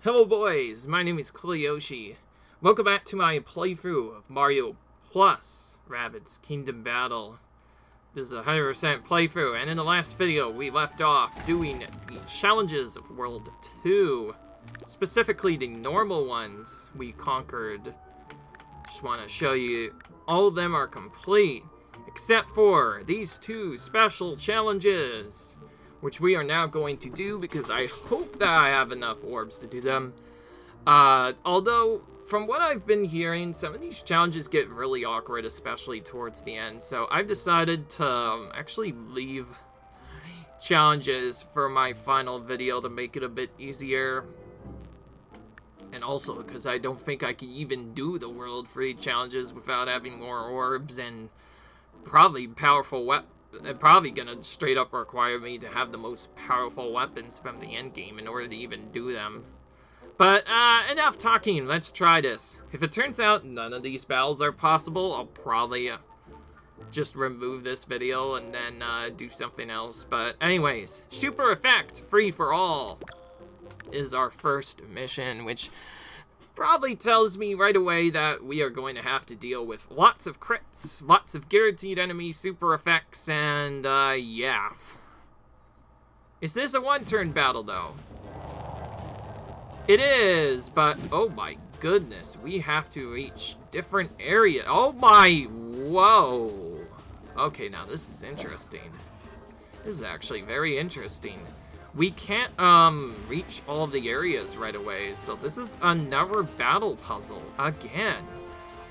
Hello boys, my name is Koyoshi. Welcome back to my playthrough of Mario Plus Rabbids Kingdom Battle. This is a 100% playthrough, and in the last video we left off doing the challenges of World 2. Specifically the normal ones we conquered. Just want to show you all of them are complete, except for these two special challenges, which we are now going to do because I hope that I have enough orbs to do them. Although, from what I've been hearing, some of these challenges get really awkward, especially towards the end. So I've decided to actually leave challenges for my final video to make it a bit easier. And also because I don't think I can even do the World 3 challenges without having more orbs and probably powerful weapons. They're probably gonna straight up require me to have the most powerful weapons from the end game in order to even do them. But, enough talking, let's try this. If it turns out none of these battles are possible, I'll probably just remove this video and then do something else. But anyways, Super Effect Free for All is our first mission, which probably tells me right away that we are going to have to deal with lots of crits, lots of guaranteed enemy super effects, and, yeah. Is this a one-turn battle, though? It is, but, oh my goodness, we have to reach different areas. Oh my, whoa. Okay, now this is interesting. This is actually very interesting. We can't, reach all of the areas right away, so this is another battle puzzle, again.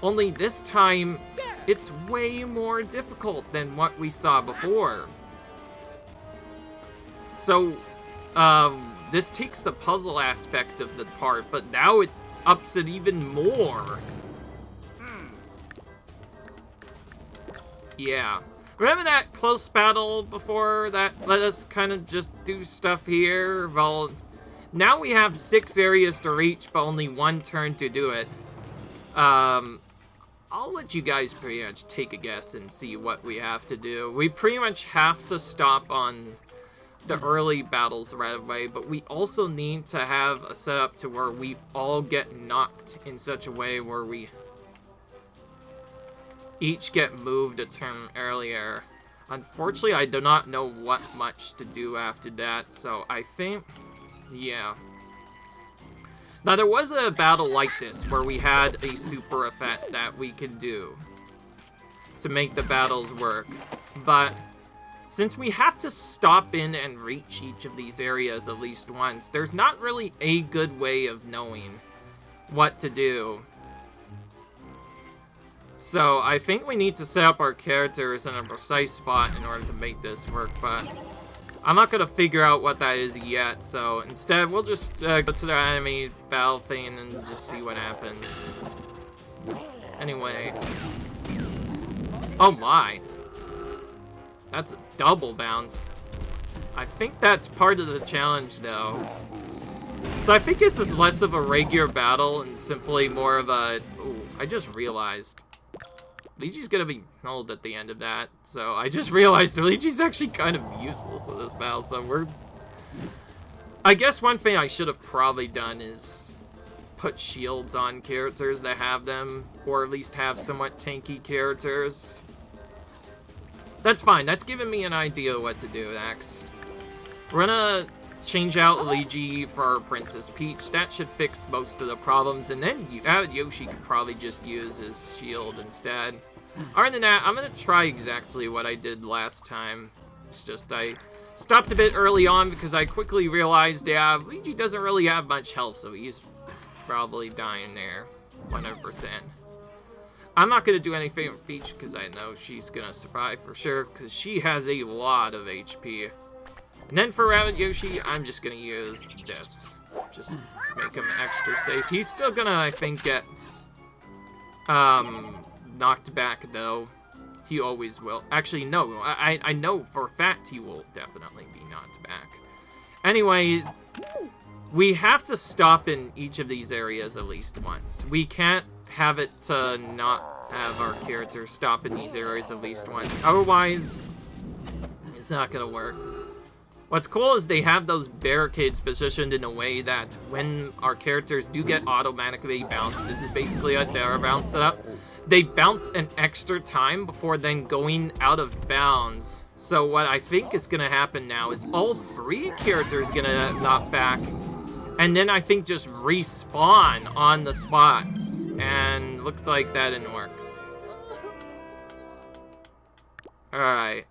Only this time, it's way more difficult than what we saw before. So, this takes the puzzle aspect of the part, but now it ups it even more. Yeah. Remember that close battle before that let us kind of just do stuff here? Well, now we have 6 areas to reach, but only 1 turn to do it. I'll let you guys pretty much take a guess and see what we have to do. We pretty much have to stop on the early battles right away, but we also need to have a setup to where we all get knocked in such a way where we each get moved a turn earlier. Unfortunately, I do not know what much to do after that, so I think, yeah. Now, there was a battle like this where we had a super effect that we could do to make the battles work, but since we have to stop in and reach each of these areas at least once, there's not really a good way of knowing what to do. So, I think we need to set up our characters in a precise spot in order to make this work, but I'm not going to figure out what that is yet, so instead we'll just go to the enemy battle thing and just see what happens. Anyway. Oh my. That's a double bounce. I think that's part of the challenge, though. So I think this is less of a regular battle and simply more of a... Ooh, I just realized Luigi's gonna be held at the end of that, so I just realized Luigi's actually kind of useless in this battle, so we're... I guess one thing I should have probably done is put shields on characters that have them, or at least have somewhat tanky characters. That's fine, that's giving me an idea what to do next. We're gonna change out Luigi for Princess Peach. That should fix most of the problems, and then Yoshi could probably just use his shield instead. Other than that, I'm gonna try exactly what I did last time. It's just I stopped a bit early on because I quickly realized, yeah, Luigi doesn't really have much health, so he's probably dying there, 100%. I'm not gonna do anything with Peach because I know she's gonna survive for sure, because she has a lot of HP. And then for Rabbid Yoshi, I'm just gonna use this, just to make him extra safe. He's still gonna, I think, get knocked back, though. He always will. Actually, no, I know for a fact he will definitely be knocked back. Anyway, we have to stop in each of these areas at least once. We can't have it to not have our character stop in these areas at least once. Otherwise, it's not gonna work. What's cool is they have those barricades positioned in a way that when our characters do get automatically bounced, this is basically a their bounce setup, they bounce an extra time before then going out of bounds. So what I think is going to happen now is all 3 characters going to knock back, and then I think just respawn on the spots. And looked like that didn't work. Alright.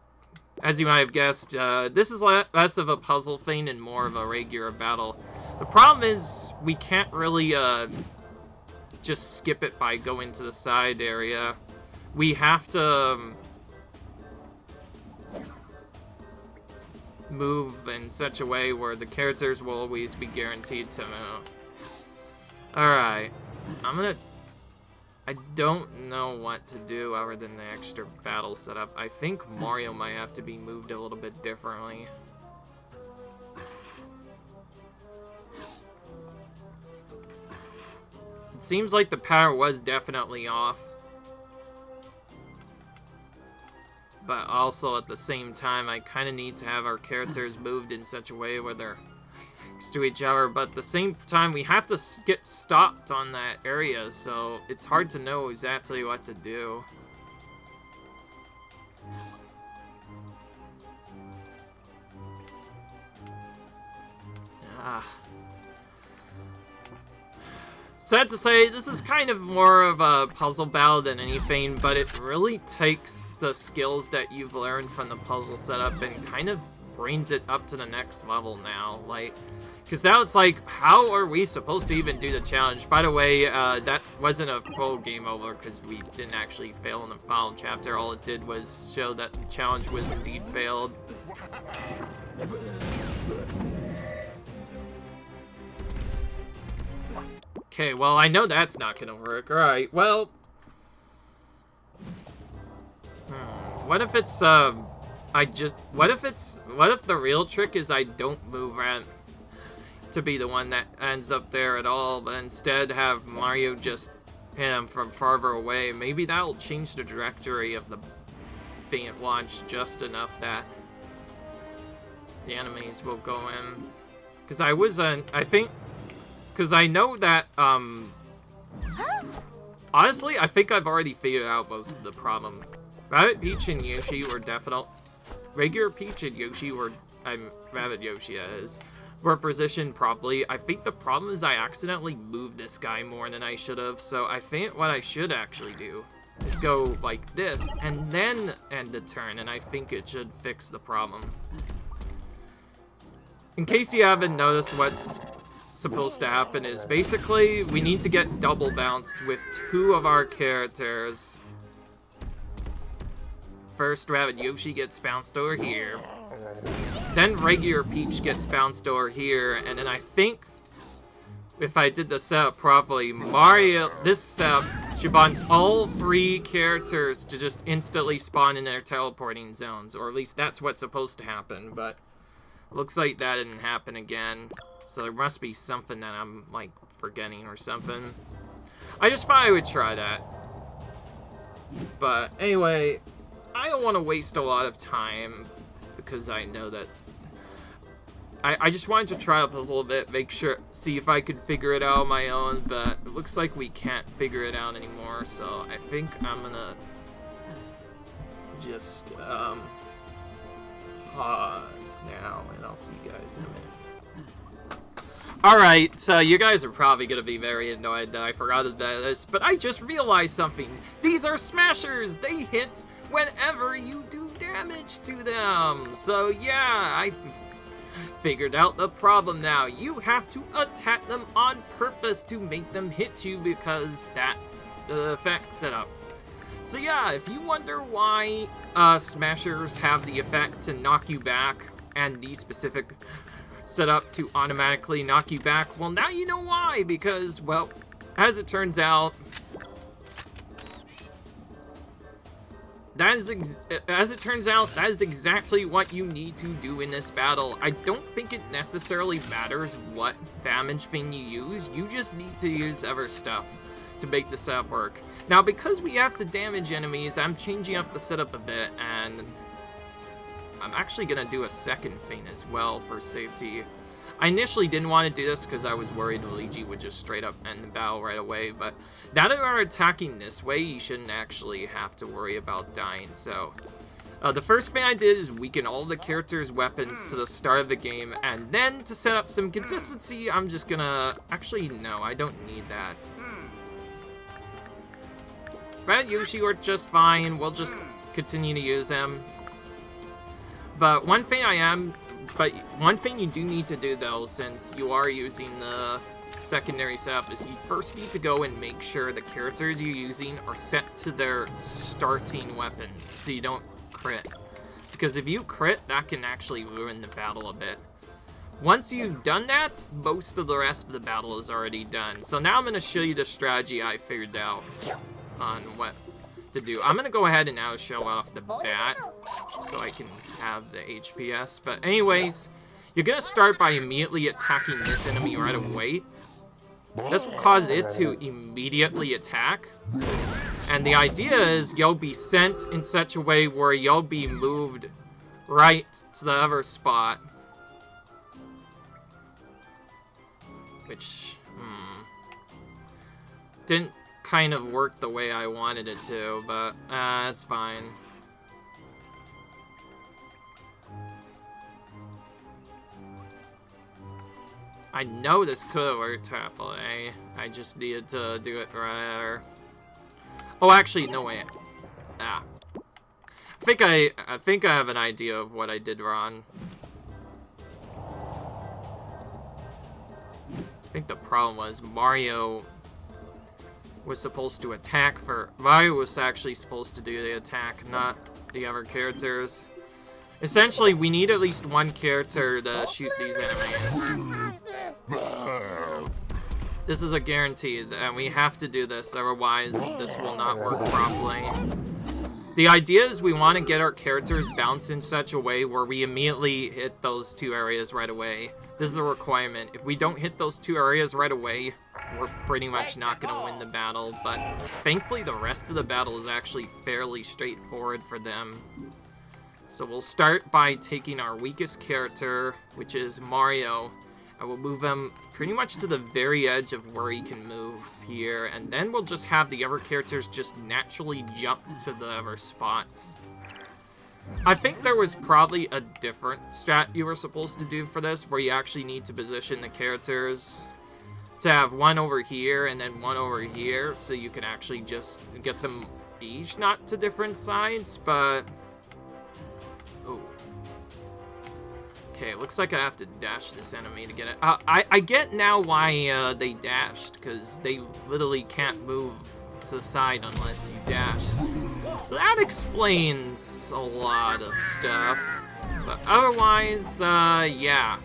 As you might have guessed, this is less of a puzzle thing and more of a regular battle. The problem is, we can't really, just skip it by going to the side area. We have to move in such a way where the characters will always be guaranteed to move. Alright. I don't know what to do other than the extra battle setup. I think Mario might have to be moved a little bit differently. It seems like the power was definitely off. But also at the same time, I kind of need to have our characters moved in such a way where they're to each other, but at the same time we have to get stopped on that area, so it's hard to know exactly what to do. Sad to say, this is kind of more of a puzzle battle than anything, but it really takes the skills that you've learned from the puzzle setup and kind of brings it up to the next level now. Like, because now it's like, how are we supposed to even do the challenge? By the way, that wasn't a full game over because we didn't actually fail in the final chapter. All it did was show that the challenge was indeed failed. Okay, well, I know that's not gonna work. Alright, well... What if it's, what if the real trick is I don't move around to be the one that ends up there at all, but instead have Mario just hit him from farther away? Maybe that'll change the trajectory of the thing at launch just enough that the enemies will go in. Because because I know that, honestly, I think I've already figured out most of the problem. Rabbid, Peach, and Yoshi were definitely... Regular Peach and Yoshi were... Rabbid Yoshi is... were positioned properly. I think the problem is I accidentally moved this guy more than I should have, so I think what I should actually do is go like this, and then end the turn, and I think it should fix the problem. In case you haven't noticed, what's supposed to happen is basically we need to get double bounced with 2 of our characters. First, Rabbid Yoshi gets bounced over here. Then regular Peach gets bounced over here, and then I think if I did the setup properly, this setup should bounce all 3 characters to just instantly spawn in their teleporting zones, or at least that's what's supposed to happen, but looks like that didn't happen again. So there must be something that I'm, like, forgetting or something. I just thought I would try that. But anyway, I don't want to waste a lot of time because I know that I just wanted to try out this a little bit, see if I could figure it out on my own, but it looks like we can't figure it out anymore, so I think I'm gonna just pause now, and I'll see you guys in a minute. Alright, so you guys are probably gonna be very annoyed that I forgot about this, but I just realized something. These are smashers! They hit whenever you do damage to them! So yeah, I figured out the problem now. You have to attack them on purpose to make them hit you because that's the effect setup. So yeah, if you wonder why smashers have the effect to knock you back and the specific setup to automatically knock you back, well, now you know why, because, well, as it turns out, that is exactly what you need to do in this battle. I don't think it necessarily matters what damage thing you use. You just need to use other stuff to make the setup work. Now, because we have to damage enemies, I'm changing up the setup a bit, and I'm actually going to do a second feint as well for safety. I initially didn't want to do this because I was worried Luigi would just straight up end the battle right away, but now that we're attacking this way, you shouldn't actually have to worry about dying. So the first thing I did is weaken all the characters' weapons to the start of the game, and then to set up some consistency, I'm just gonna... Actually, no, I don't need that. Red Yoshi worked just fine. We'll just continue to use them. But one thing you do need to do, though, since you are using the secondary setup, is you first need to go and make sure the characters you're using are set to their starting weapons, so you don't crit. Because if you crit, that can actually ruin the battle a bit. Once you've done that, most of the rest of the battle is already done. So now I'm going to show you the strategy I figured out on what to do. I'm going to go ahead and now show off the bat so I can have the HPS. But anyways, you're going to start by immediately attacking this enemy right away. This will cause it to immediately attack. And the idea is you'll be sent in such a way where you'll be moved right to the other spot. Which, didn't kind of work the way I wanted it to, but it's fine. I know this could have worked happily. I just needed to do it right. Oh, actually, no way. I think I have an idea of what I did wrong. I think the problem was Mario was supposed to attack for... Mario was actually supposed to do the attack, not the other characters. Essentially, we need at least one character to shoot these enemies. This is a guarantee, and we have to do this, otherwise this will not work properly. The idea is we want to get our characters bounced in such a way where we immediately hit those two areas right away. This is a requirement. If we don't hit those two areas right away, we're pretty much not going to win the battle, but thankfully the rest of the battle is actually fairly straightforward for them. So we'll start by taking our weakest character, which is Mario, and we'll move him pretty much to the very edge of where he can move here, and then we'll just have the other characters just naturally jump to the other spots. I think there was probably a different strat you were supposed to do for this, where you actually need to position the characters to have one over here and then one over here, so you can actually just get them each not to different sides, but... Oh. Okay, looks like I have to dash this enemy to get it. I get now why they dashed, because they literally can't move to the side unless you dash. So that explains a lot of stuff. But otherwise, yeah.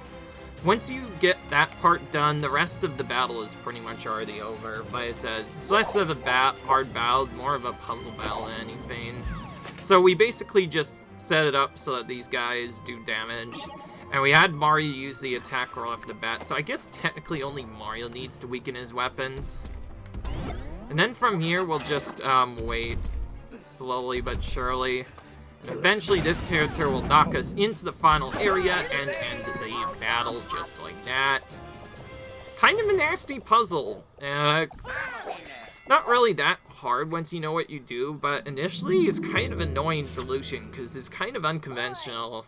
Once you get that part done, the rest of the battle is pretty much already over. Like I said, it's less of a hard battle, more of a puzzle battle than anything. So we basically just set it up so that these guys do damage. And we had Mario use the attack roll off the bat, so I guess technically only Mario needs to weaken his weapons. And then from here, we'll just wait slowly but surely. And eventually this character will knock us into the final area and end the battle just like that. Kind of a nasty puzzle. Not really that hard once you know what you do, but initially it's kind of an annoying solution because it's kind of unconventional.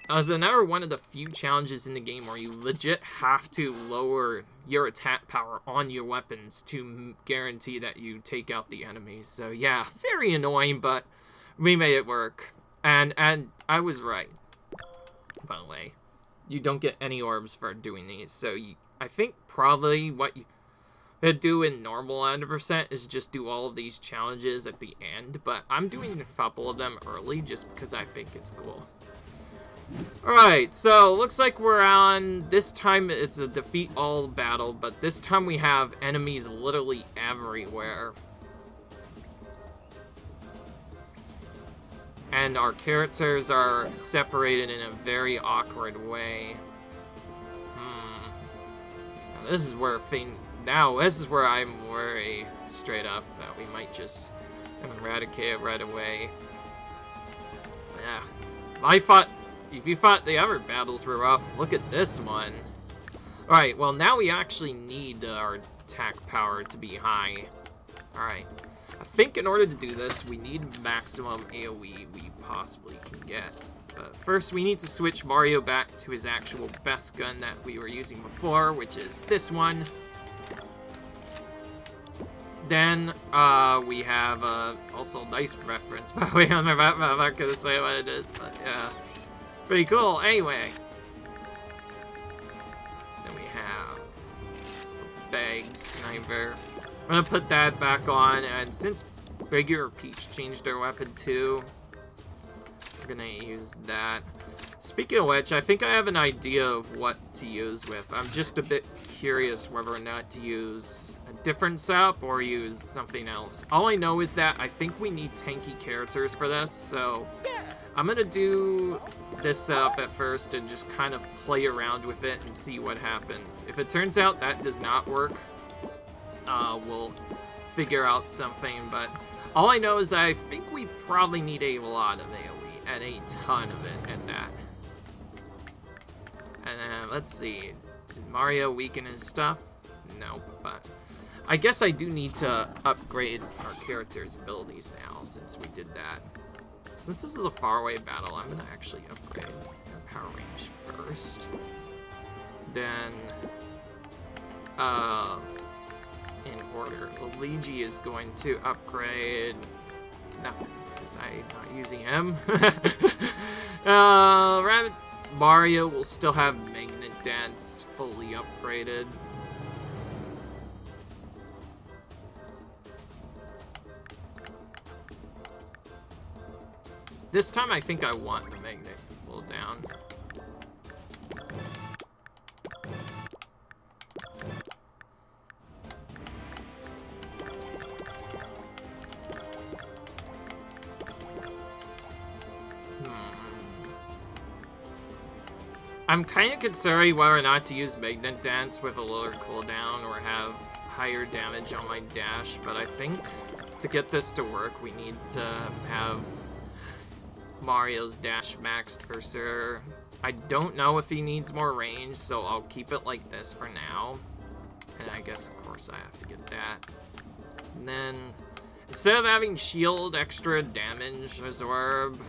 As another one of the few challenges in the game where you legit have to lower your attack power on your weapons to guarantee that you take out the enemies. So yeah, very annoying, but we made it work. And I was right, by the way. You don't get any orbs for doing these, so I think probably what you do in normal 100% is just do all of these challenges at the end, but I'm doing a couple of them early just because I think it's cool. Alright, so looks like we're on, this time it's a defeat all battle, but this time we have enemies literally everywhere. And our characters are separated in a very awkward way. Now this is where this is where I'm worried straight up that we might just eradicate it right away. Yeah. If you thought the other battles were rough, look at this one. Alright, well now we actually need our attack power to be high. Alright. I think in order to do this, we need maximum AoE we possibly can get. But first, we need to switch Mario back to his actual best gun that we were using before, which is this one. Then, we have, also nice reference, by the way, on the map. I'm not gonna say what it is, but yeah. Pretty cool. Anyway. Then we have a Bag Sniper. I'm gonna put that back on, and since regular Peach changed their weapon too, we're gonna use that. Speaking of which, I think I have an idea of what to use with. I'm just a bit curious whether or not to use a different setup or use something else. All I know is that I think we need tanky characters for this, so I'm gonna do this setup at first and just kind of play around with it and see what happens. If it turns out that does not work, we'll figure out something, but all I know is that I think we probably need a lot of AoE, and a ton of it at that. And then, let's see, did Mario weaken his stuff? No, but I guess I do need to upgrade our character's abilities now, since we did that. Since this is a faraway battle, I'm gonna actually upgrade our power range first. Then, in order, Luigi is going to upgrade nothing, because I'm not using him. Mario will still have Magnet Dance fully upgraded. This time I think I want the Magnet pull down. I'm kind of considering whether or not to use Magnet Dance with a lower cooldown or have higher damage on my dash, but I think to get this to work, we need to have Mario's dash maxed for sure. I don't know if he needs more range, so I'll keep it like this for now. And I guess, of course, I have to get that. And then, instead of having shield, extra damage, absorb,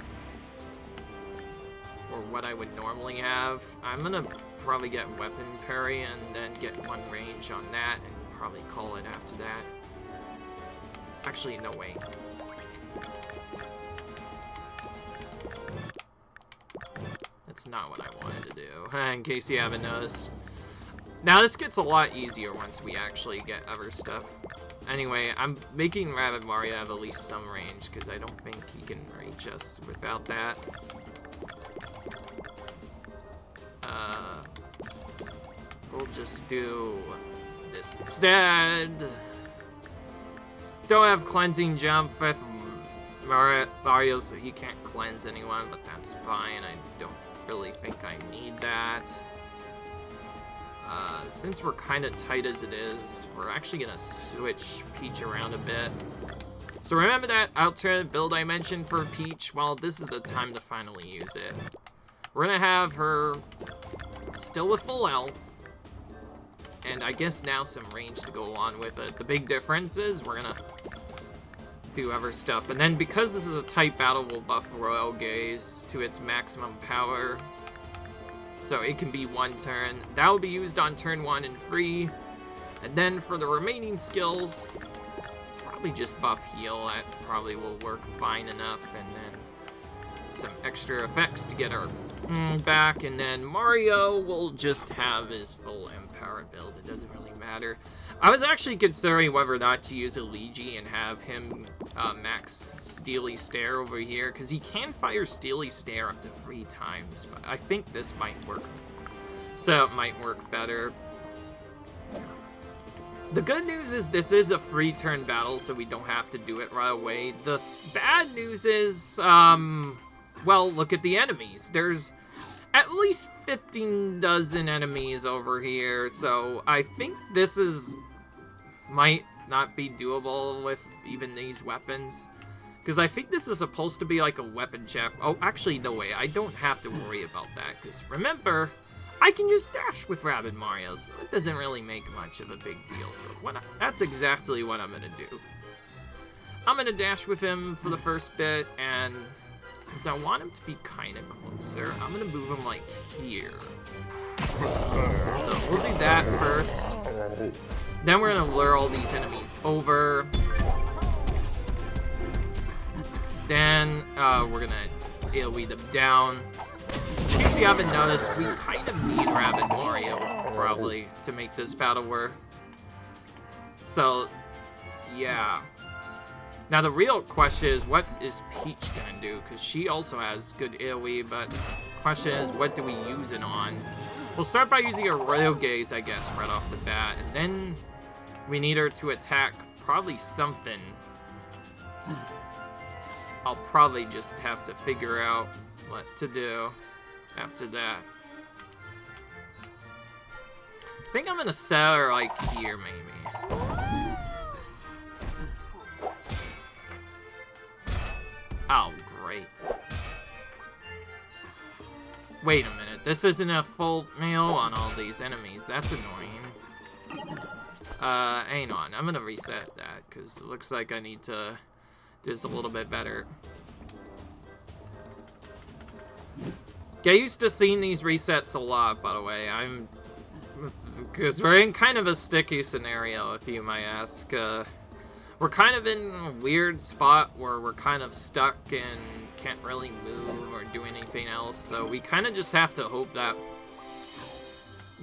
or what I would normally have, I'm gonna probably get weapon parry and then get one range on that and probably call it after that. Actually, no, wait. That's not what I wanted to do, in case you haven't noticed. Now this gets a lot easier once we actually get other stuff. Anyway, I'm making Rabbid Mario have at least some range, because I don't think he can reach us without that. We'll just do this instead. Don't have cleansing jump with Mario, so he can't cleanse anyone, but that's fine. I don't really think I need that. Since we're kind of tight as it is, we're actually gonna switch Peach around a bit. So remember that alternate build I mentioned for Peach? Well, this is the time to finally use it. We're gonna have her still with full health, and I guess now some range to go on with it. The big difference is we're gonna do other stuff, and then because this is a tight battle, we'll buff Royal Gaze to its maximum power, so it can be one turn. That will be used on turn 1 and 3, and then for the remaining skills, probably just buff heal. That probably will work fine enough, and then some extra effects to get our back, and then Mario will just have his full Empower build. It doesn't really matter. I was actually considering whether or not to use a Luigi and have him max Steely Stare over here, because he can fire Steely Stare up to 3 times, but I think this might work. So it might work better. The good news is this is a free turn battle, so we don't have to do it right away. The bad news is, well, look at the enemies. There's at least 15 dozen enemies over here, so I think this might not be doable with even these weapons. Because I think this is supposed to be like a weapon check. Oh, actually, no way. I don't have to worry about that. Because remember, I can just dash with Rabbid Mario, so it doesn't really make much of a big deal. So that's exactly what I'm going to do. I'm going to dash with him for the first bit, and since I want him to be kind of closer, I'm going to move him like here. So we'll do that first. Then we're going to lure all these enemies over. Then we're going to AoE them down. In case you haven't noticed, we kind of need Rabbid Mario, probably, to make this battle work. So, yeah. Now, the real question is, what is Peach gonna do? Because she also has good AoE, but the question is, what do we use it on? We'll start by using a Royal Gaze, I guess, right off the bat. And then we need her to attack probably something. I'll probably just have to figure out what to do after that. I think I'm gonna set her like here, maybe. Oh, great. Wait a minute, this isn't a full meal on all these enemies. That's annoying. Hang on, I'm gonna reset that, because it looks like I need to do this a little bit better. Get used to seeing these resets a lot, by the way. Because we're in kind of a sticky scenario, if you might ask. We're kind of in a weird spot where we're kind of stuck and can't really move or do anything else. So we kind of just have to hope that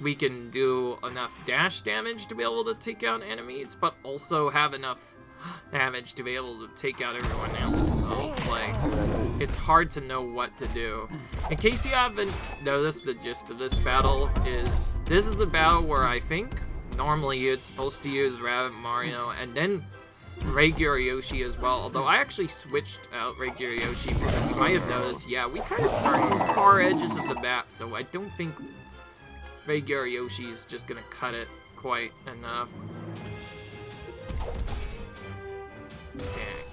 we can do enough dash damage to be able to take out enemies, but also have enough damage to be able to take out everyone else. So it's like, it's hard to know what to do. In case you haven't noticed, the gist of this battle is, this is the battle where I think normally it's supposed to use Rabbid Mario and then regular Yoshi as well, although I actually switched out regular Yoshi because you might have noticed, yeah, we kind of start on the far edges of the map, so I don't think regular Yoshi is just gonna cut it quite enough. Okay,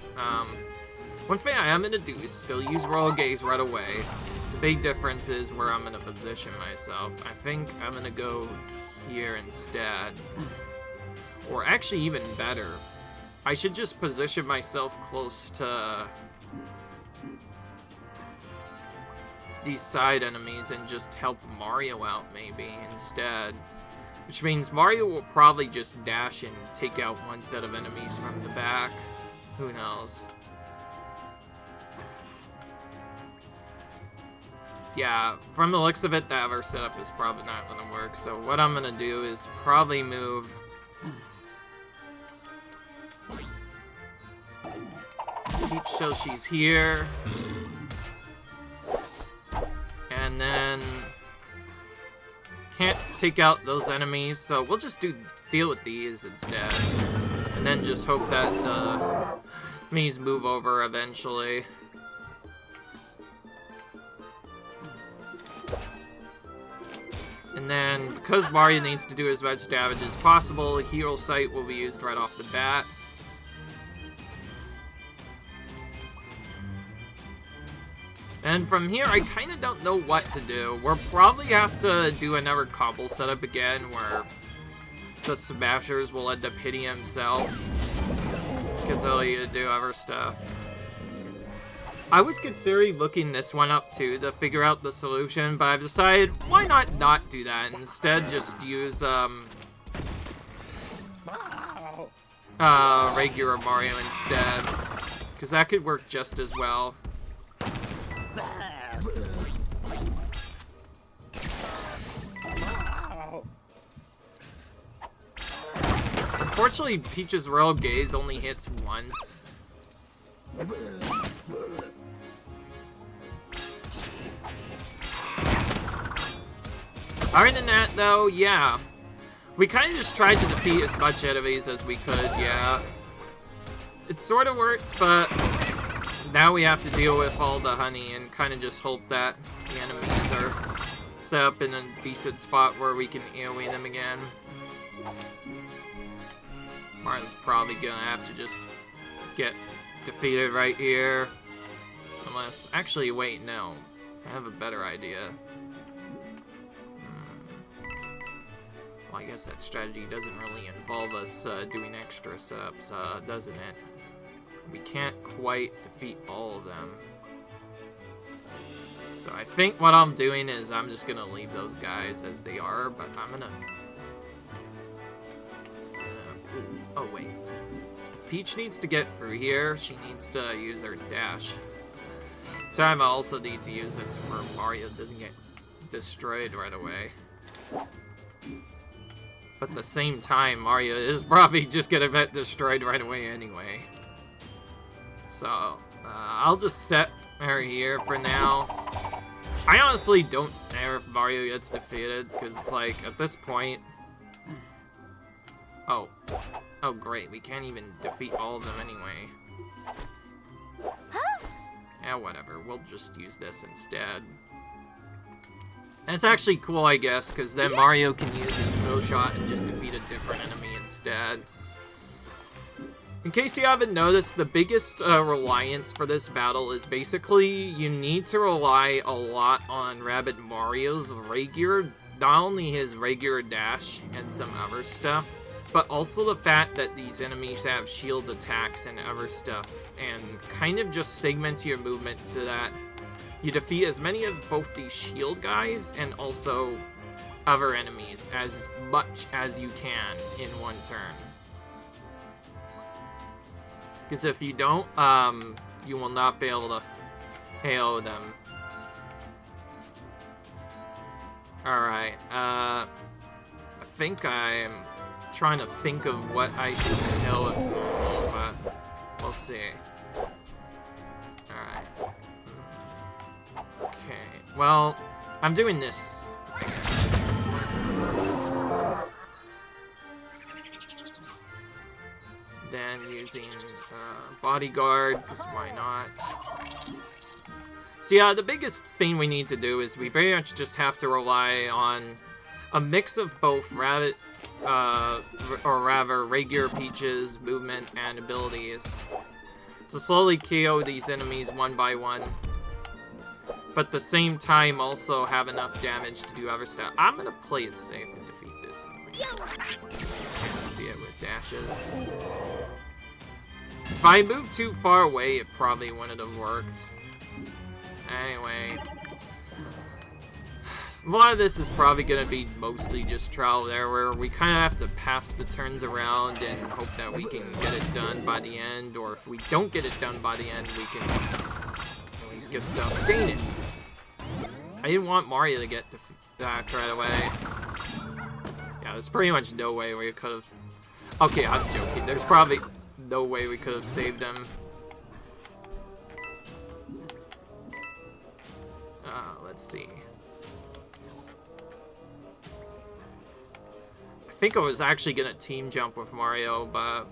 one thing I am gonna do is still use Royal Gaze right away. The big difference is where I'm gonna position myself. I think I'm gonna go here instead. Or actually even better, I should just position myself close to these side enemies and just help Mario out maybe instead. Which means Mario will probably just dash and take out one set of enemies from the back. Who knows? Yeah, from the looks of it, the ever setup is probably not going to work. So what I'm going to do is probably move Peach so she's here. And then can't take out those enemies, so we'll just deal with these instead. And then just hope that the enemies move over eventually. And then, because Mario needs to do as much damage as possible, Hero Sight will be used right off the bat. And from here, I kind of don't know what to do. We'll probably have to do another combo setup again, where the Smashers will end up hitting himself. Can tell you to do other stuff. I was considering looking this one up too to figure out the solution, but I've decided why not do that and instead just use regular Mario instead, because that could work just as well. Unfortunately, Peach's Royal Gaze only hits once. Other than that, though, yeah. We kind of just tried to defeat as much enemies as we could, yeah. It sort of worked, but now we have to deal with all the honey and kind of just hope that the enemies are set up in a decent spot where we can AoE them again. Mario's probably gonna have to just get defeated right here. Unless, actually, wait, no. I have a better idea. Well, I guess that strategy doesn't really involve us doing extra setups, doesn't it? We can't quite defeat all of them. So I think what I'm doing is I'm just gonna leave those guys as they are, but I'm gonna... oh, wait. If Peach needs to get through here, she needs to use her dash. Time I also need to use it to where Mario doesn't get destroyed right away. But at the same time, Mario is probably just gonna get destroyed right away anyway. So, I'll just set her here for now. I honestly don't care if Mario gets defeated, because it's like, at this point... Oh. Oh, great. We can't even defeat all of them anyway. Yeah, whatever. We'll just use this instead. And it's actually cool, I guess, because then Mario can use his bow shot and just defeat a different enemy instead. In case you haven't noticed, the biggest reliance for this battle is basically you need to rely a lot on Rabbid Mario's regular, not only his regular dash and some other stuff, but also the fact that these enemies have shield attacks and other stuff, and kind of just segment your movement so that you defeat as many of both these shield guys and also other enemies as much as you can in one turn. Because if you don't, you will not be able to KO them. Alright, I think I'm trying to think of what I should kill with, but we'll see. Alright. Okay, well, I'm doing this, I guess. Then using bodyguard, because why not? So yeah, the biggest thing we need to do is we very much just have to rely on a mix of both Rabbit, or rather regular Peach's movement and abilities to slowly KO these enemies one by one, but at the same time also have enough damage to do other stuff. I'm gonna play it safe and defeat this enemy. Defeat it with dashes. If I moved too far away, it probably wouldn't have worked. Anyway, a lot of this is probably going to be mostly just trial and error, where we kind of have to pass the turns around and hope that we can get it done by the end, or if we don't get it done by the end, we can at least get stuff. Dang it! I didn't want Mario to get back right away. Yeah, there's pretty much no way we could have... Okay, I'm joking. There's probably no way we could have saved him. Let's see. I think I was actually gonna team jump with Mario, but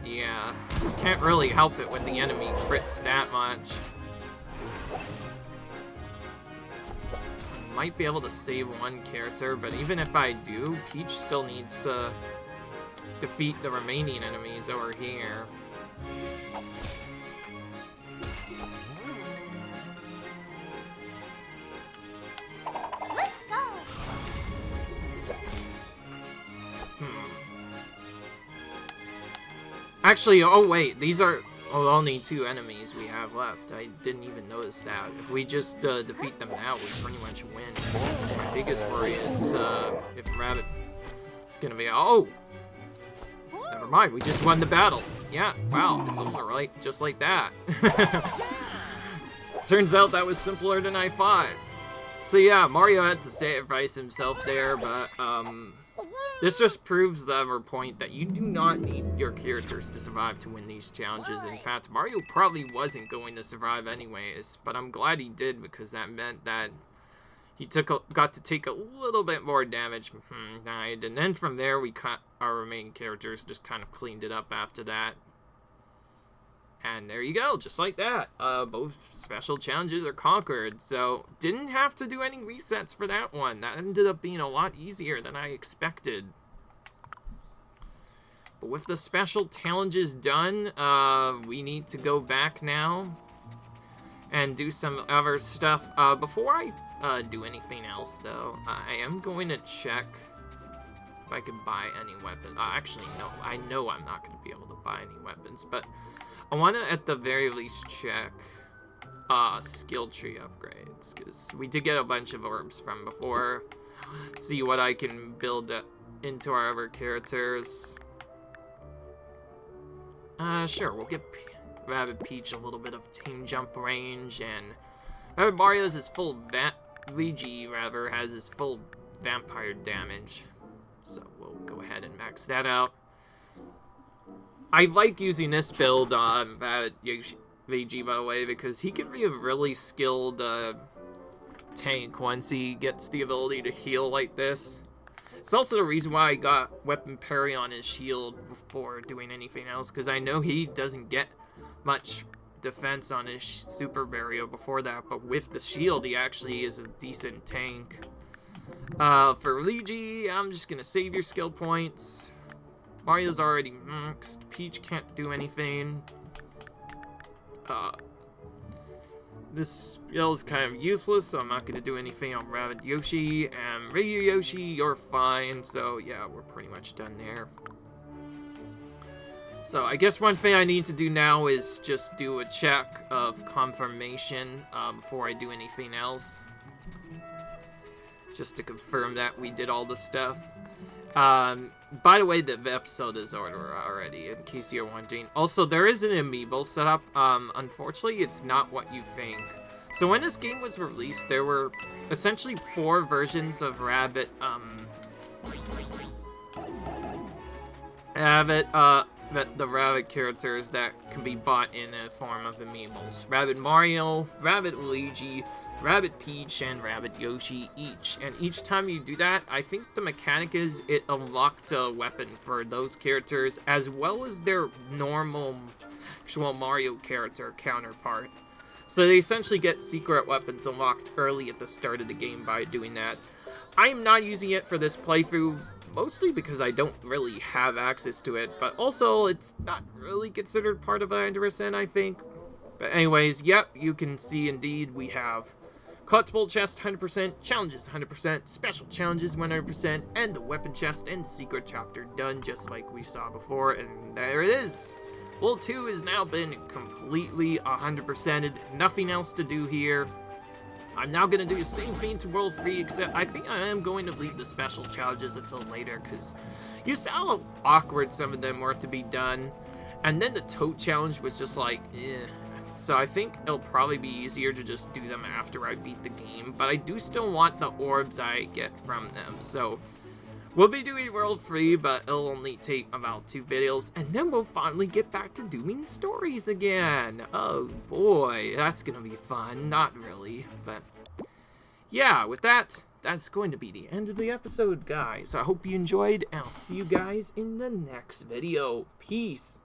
yeah, can't really help it when the enemy crits that much. Might be able to save one character, but even if I do, Peach still needs to defeat the remaining enemies over here. Actually, oh wait, these are only 2 enemies we have left. I didn't even notice that. If we just defeat them now, we pretty much win. My biggest worry is if Rabbit is gonna be... Oh! Never mind, we just won the battle. Yeah, wow, it's over, right? Just like that. Turns out that was simpler than I thought. So yeah, Mario had to sacrifice himself there, but this just proves the other point that you do not need your characters to survive to win these challenges. In fact, Mario probably wasn't going to survive anyways, but I'm glad he did, because that meant that he got to take a little bit more damage from died, and then from there we cut our remaining characters, just kind of cleaned it up after that. And there you go, just like that. Both special challenges are conquered, so didn't have to do any resets for that one. That ended up being a lot easier than I expected. But But with the special challenges done, we need to go back now and do some other stuff. Before I do anything else, though, I am going to check if I can buy any weapons. Actually, no, I know I'm not going to be able to buy any weapons, but I want to, at the very least, check skill tree upgrades, because we did get a bunch of orbs from before. See what I can build into our other characters. Sure, we'll give Rabbid Peach a little bit of team jump range, and Rabbid Mario's his full Luigi, rather, has his full vampire damage. So we'll go ahead and max that out. I like using this build on Rabbid Luigi, by the way, because he can be a really skilled tank once he gets the ability to heal like this. It's also the reason why I got Weapon Parry on his shield before doing anything else, because I know he doesn't get much defense on his Super Barrier before that, but with the shield, he actually is a decent tank. For Luigi, I'm just gonna save your skill points. Mario's already maxed. Peach can't do anything. This skill is kind of useless, so I'm not gonna do anything on Rabbid Yoshi. And Radio Yoshi, you're fine, so yeah, we're pretty much done there. So I guess one thing I need to do now is just do a check of confirmation before I do anything else. Just to confirm that we did all the stuff. By the way, the episode is ordered already, in case you're wondering. Also, there is an amiibo setup. Unfortunately, it's not what you think. So when this game was released, there were essentially 4 versions of Rabbid, the Rabbid characters that can be bought in a form of amiibos. Rabbid Mario, Rabbid Luigi, Rabbid Peach, and Rabbid Yoshi each. And each time you do that, I think the mechanic is it unlocked a weapon for those characters, as well as their normal actual Mario character counterpart. So they essentially get secret weapons unlocked early at the start of the game by doing that. I am not using it for this playthrough, mostly because I don't really have access to it, but also it's not really considered part of 100%, I think. But anyways, yep, you can see indeed we have collectible chest 100%, challenges 100%, special challenges 100%, and the weapon chest and the secret chapter done just like we saw before, and there it is. World 2 has now been completely 100%ed, nothing else to do here. I'm now going to do the same thing to World 3, except I think I am going to leave the special challenges until later, because you saw how awkward some of them were to be done. And then the Toad challenge was just like, eh. So I think it'll probably be easier to just do them after I beat the game, but I do still want the orbs I get from them. So we'll be doing World 3, but it'll only take about 2 videos, and then we'll finally get back to doing stories again. Oh boy, that's gonna be fun. Not really, but yeah, with that, that's going to be the end of the episode, guys. I hope you enjoyed, and I'll see you guys in the next video. Peace.